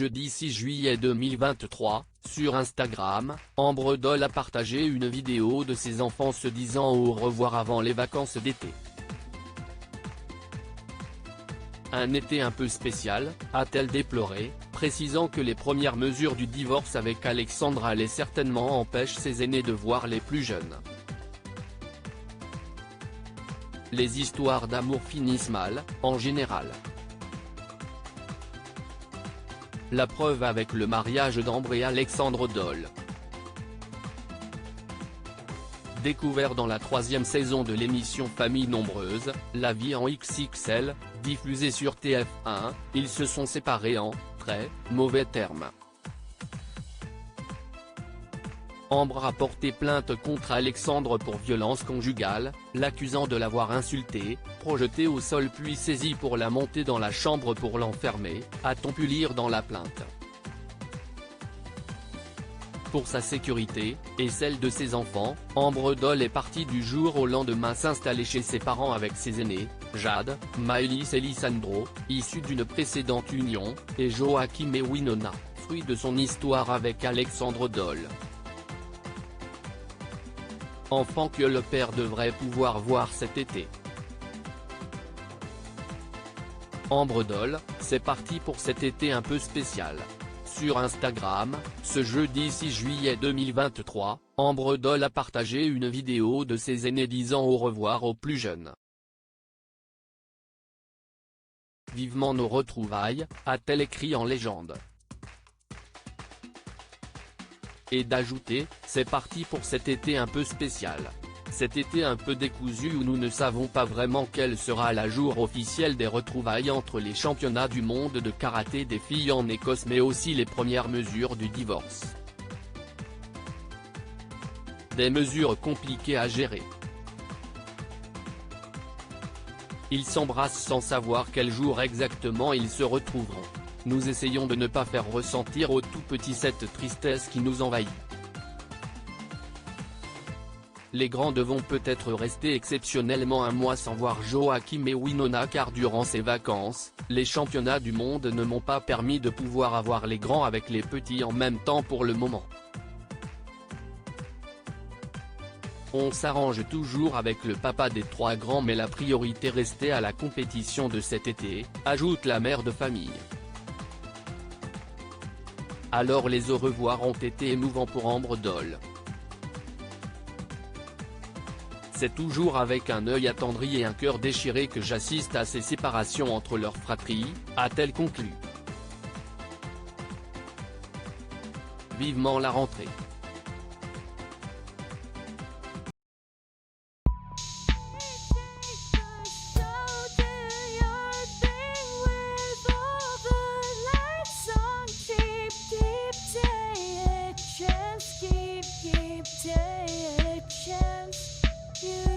jeudi 6 juillet 2023, sur Instagram, Ambre Doll a partagé une vidéo de ses enfants se disant au revoir avant les vacances d'été. Un été un peu spécial, a-t-elle déploré, précisant que les premières mesures du divorce avec Alexandre allaient certainement empêcher ses aînés de voir les plus jeunes. Les histoires d'amour finissent mal, en général. La preuve avec le mariage d'Ambre et Alexandre Doll. Découvert dans la 3e saison de l'émission Famille Nombreuse, La vie en XXL, diffusée sur TF1, ils se sont séparés en très mauvais termes. Ambre a porté plainte contre Alexandre pour violence conjugale, l'accusant de l'avoir insulté, projeté au sol puis saisi pour la monter dans la chambre pour l'enfermer, a-t-on pu lire dans la plainte. Pour sa sécurité, et celle de ses enfants, Ambre Doll est partie du jour au lendemain s'installer chez ses parents avec ses aînés, Jade, Maëlys et Lisandro, issus d'une précédente union, et Joachim et Winona, fruit de son histoire avec Alexandre Doll. Enfant que le père devrait pouvoir voir cet été. Ambre Doll, c'est parti pour cet été un peu spécial. Sur Instagram, ce jeudi 6 juillet 2023, Ambre Doll a partagé une vidéo de ses aînés disant au revoir aux plus jeunes. Vivement nos retrouvailles, a-t-elle écrit en légende. Et d'ajouter, c'est parti pour cet été un peu spécial. Cet été un peu décousu où nous ne savons pas vraiment quel sera la jour officiel des retrouvailles entre les championnats du monde de karaté des filles en Écosse mais aussi les premières mesures du divorce. Des mesures compliquées à gérer. Ils s'embrassent sans savoir quel jour exactement ils se retrouveront. Nous essayons de ne pas faire ressentir au tout petit cette tristesse qui nous envahit. Les grands devront peut-être rester exceptionnellement un mois sans voir Joachim et Winona car durant ces vacances, les championnats du monde ne m'ont pas permis de pouvoir avoir les grands avec les petits en même temps pour le moment. On s'arrange toujours avec le papa des 3 grands mais la priorité restait à la compétition de cet été, ajoute la mère de famille. Alors les au revoir ont été émouvants pour Ambre Doll. C'est toujours avec un œil attendri et un cœur déchiré que j'assiste à ces séparations entre leurs fratries, a-t-elle conclu. Vivement la rentrée. You